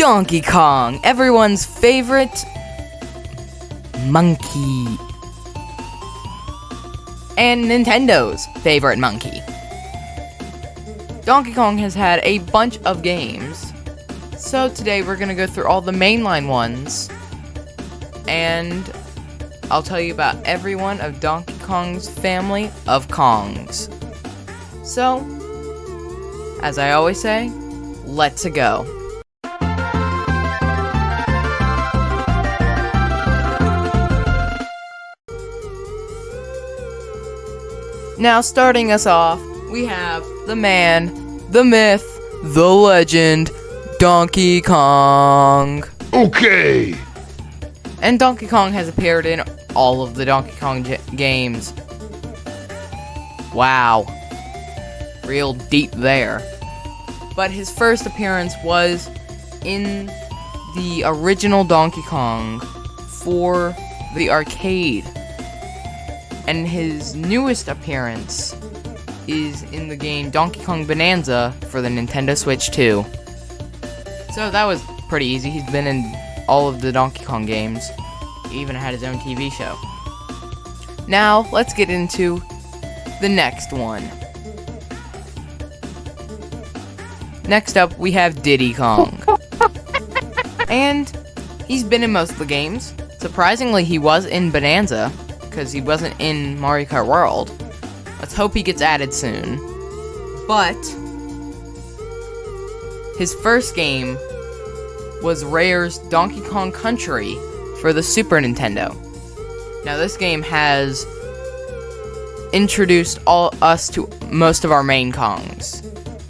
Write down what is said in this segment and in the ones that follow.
Donkey Kong, everyone's favorite monkey. And Nintendo's favorite monkey. Donkey Kong has had a bunch of games, so today we're going to go through all the mainline ones, and I'll tell you about every one of Donkey Kong's family of Kongs. So, as I always say, let's go. Now, starting us off, we have the man, the myth, the legend, Donkey Kong. Okay. And Donkey Kong has appeared in all of the Donkey Kong games. Wow. Real deep there. But his first appearance was in the original Donkey Kong for the arcade. And his newest appearance is in the game Donkey Kong Bonanza for the Nintendo Switch 2. So that was pretty easy. He's been in all of the Donkey Kong games. He even had his own TV show. Now, let's get into the next one. Next up, we have Diddy Kong. And he's been in most of the games. Surprisingly, he was in Bonanza, because he wasn't in Mario Kart World. Let's hope he gets added soon. But his first game was Rare's Donkey Kong Country for the Super Nintendo. Now this game has introduced us to most of our main Kongs.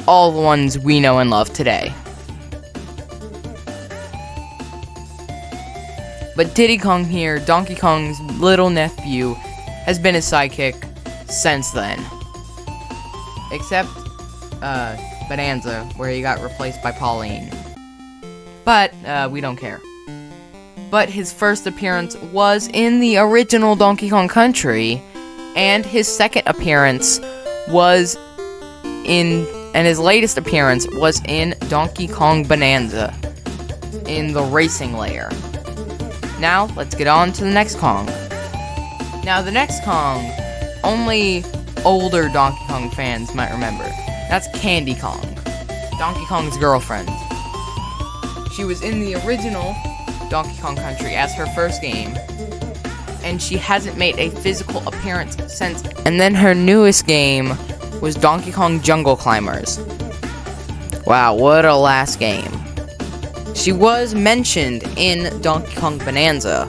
All the ones we know and love today. But Diddy Kong here, Donkey Kong's little nephew, has been his sidekick since then. Except, Bonanza, where he got replaced by Pauline. But, we don't care. But his first appearance was in the original Donkey Kong Country, and his second appearance was and his latest appearance was in Donkey Kong Bonanza, in the racing layer. Now, let's get on to the next Kong. Now, the next Kong, only older Donkey Kong fans might remember. That's Candy Kong, Donkey Kong's girlfriend. She was in the original Donkey Kong Country as her first game, and she hasn't made a physical appearance since. And then her newest game was Donkey Kong Jungle Climbers. Wow, what a last game. She was mentioned in Donkey Kong Bonanza,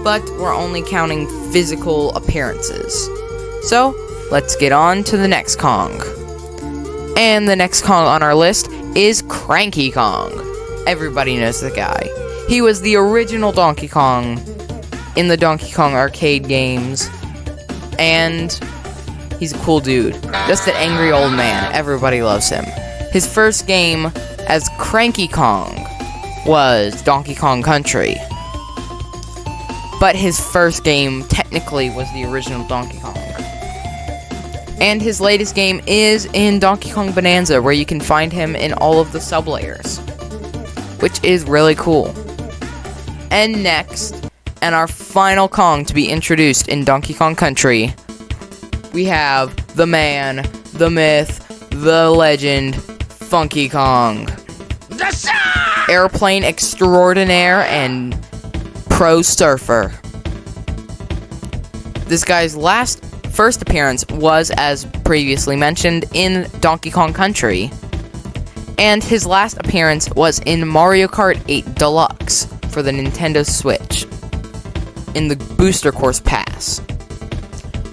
but we're only counting physical appearances. So, let's get on to the next Kong. And the next Kong on our list is Cranky Kong. Everybody knows the guy. He was the original Donkey Kong in the Donkey Kong arcade games, and he's a cool dude. Just an angry old man. Everybody loves him. His first game as Cranky Kong was Donkey Kong Country. But his first game technically was the original Donkey Kong. And his latest game is in Donkey Kong Bonanza, where you can find him in all of the sub-layers, which is really cool. And next, and our final Kong to be introduced in Donkey Kong Country, we have the man, the myth, the legend, Funky Kong. Airplane extraordinaire and pro surfer. This guy's first appearance was, as previously mentioned, in Donkey Kong Country, and his last appearance was in Mario Kart 8 Deluxe for the Nintendo Switch in the Booster Course Pass,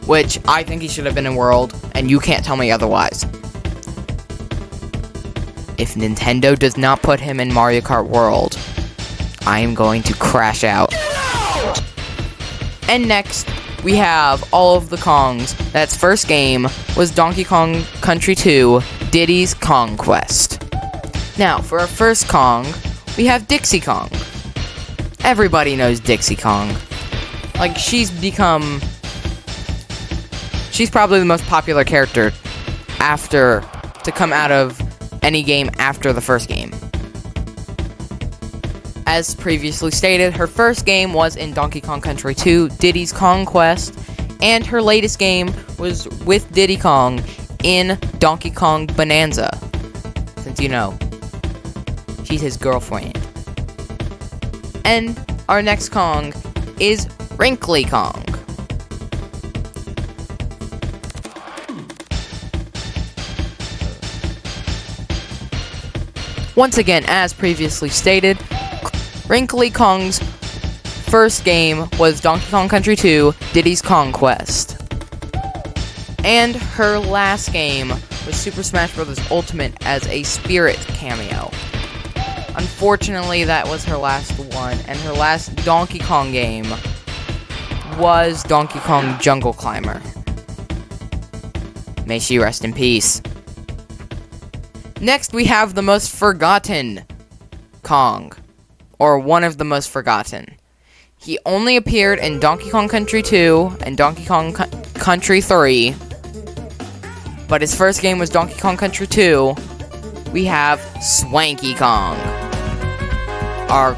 which I think he should have been in World, and you can't tell me otherwise. If Nintendo does not put him in Mario Kart World, I am going to crash out. And next, we have all of the Kongs. That's first game was Donkey Kong Country 2, Diddy's Kong Quest. Now, for our first Kong, we have Dixie Kong. Everybody knows Dixie Kong. Like, she's probably the most popular character to come out of any game after the first game. As previously stated, her first game was in Donkey Kong Country 2, Diddy's Kong Quest, and her latest game was with Diddy Kong in Donkey Kong Bonanza. Since you know, she's his girlfriend. And our next Kong is Wrinkly Kong. Once again, as previously stated, Wrinkly Kong's first game was Donkey Kong Country 2, Diddy's Kong Quest. And her last game was Super Smash Bros. Ultimate as a Spirit cameo. Unfortunately, that was her last one, and her last Donkey Kong game was Donkey Kong Jungle Climber. May she rest in peace. Next, we have the most forgotten Kong, or one of the most forgotten. He only appeared in Donkey Kong Country 2 and Donkey Kong Country 3, but his first game was Donkey Kong Country 2. We have Swanky Kong, our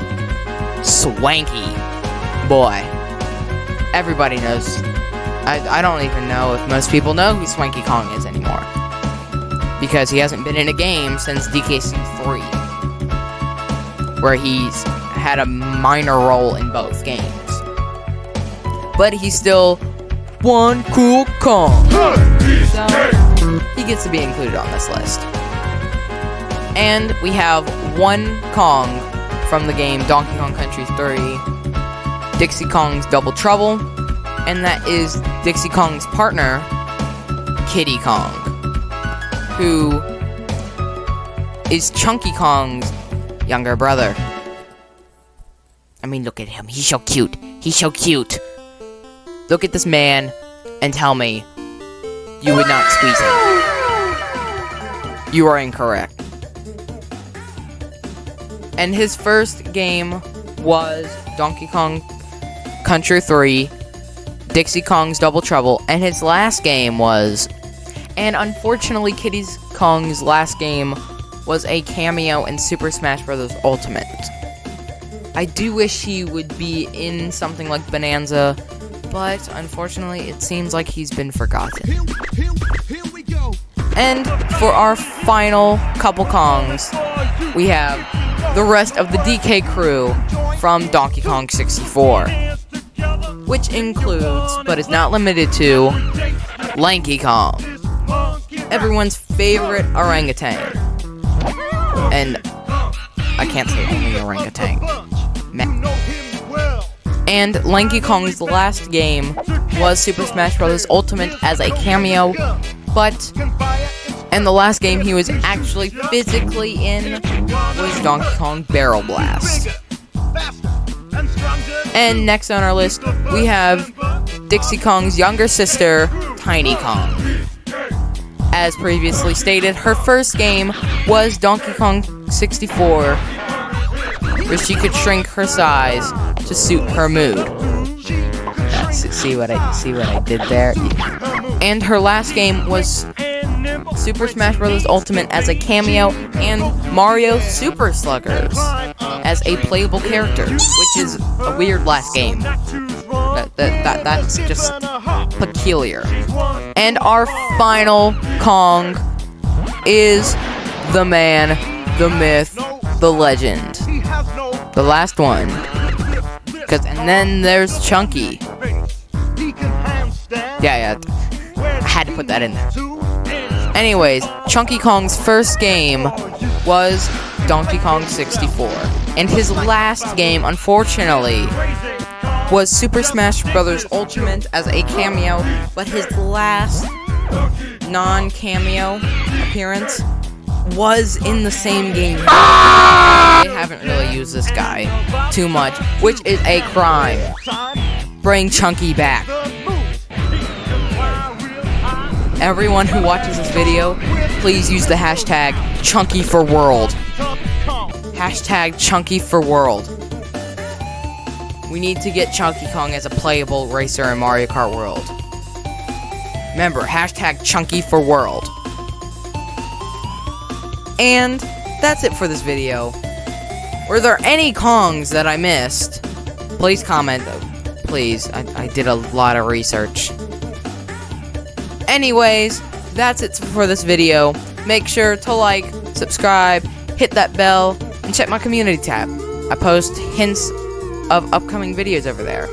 swanky boy. Everybody knows. I don't even know if most people know who Swanky Kong is anymore, because he hasn't been in a game since DKC 3, where he's had a minor role in both games. But he's still one cool Kong, so he gets to be included on this list. And we have one Kong from the game Donkey Kong Country 3, Dixie Kong's Double Trouble, and that is Dixie Kong's partner, Kiddy Kong, who is Chunky Kong's younger brother. I mean, look at him. He's so cute. He's so cute. Look at this man and tell me you would not squeeze him. You are incorrect. And his first game was Donkey Kong Country 3, Dixie Kong's Double Trouble, and his last game was... And unfortunately, Kiddy Kong's last game was a cameo in Super Smash Bros. Ultimate. I do wish he would be in something like Bonanza, but unfortunately, it seems like he's been forgotten. Here we go. And for our final couple Kongs, we have the rest of the DK crew from Donkey Kong 64, which includes, but is not limited to, Lanky Kong, everyone's favorite orangutan. And I can't say only orangutan. And Lanky Kong's last game was Super Smash Bros. Ultimate as a cameo, and the last game he was actually physically in was Donkey Kong Barrel Blast. And next on our list, we have Dixie Kong's younger sister, Tiny Kong. As previously stated, her first game was Donkey Kong 64, where she could shrink her size to suit her mood. See what I did there? And her last game was Super Smash Bros. Ultimate as a cameo and Mario Super Sluggers as a playable character, which is a weird last game. That's just peculiar. And our final Kong is the man, the myth, the legend. The last one. And then there's Chunky. Yeah, I had to put that in there. Anyways, Chunky Kong's first game was Donkey Kong 64. And his last game, unfortunately, was Super Smash Bros. Ultimate as a cameo, but his last non-cameo appearance was in the same game. They haven't really used this guy too much, which is a crime. Bring Chunky back. Everyone who watches this video, please use the hashtag #ChunkyForWorld. Hashtag #ChunkyForWorld. We need to get Chunky Kong as a playable racer in Mario Kart World. Remember, hashtag #ChunkyForWorld. And that's it for this video. Were there any Kongs that I missed? Please comment, please. I did a lot of research. Anyways, that's it for this video. Make sure to like, subscribe, hit that bell, and check my community tab. I post hints of upcoming videos over there.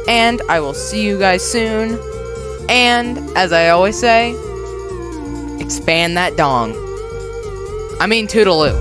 And I will see you guys soon. And, as I always say, expand that dong. I mean, toodaloo.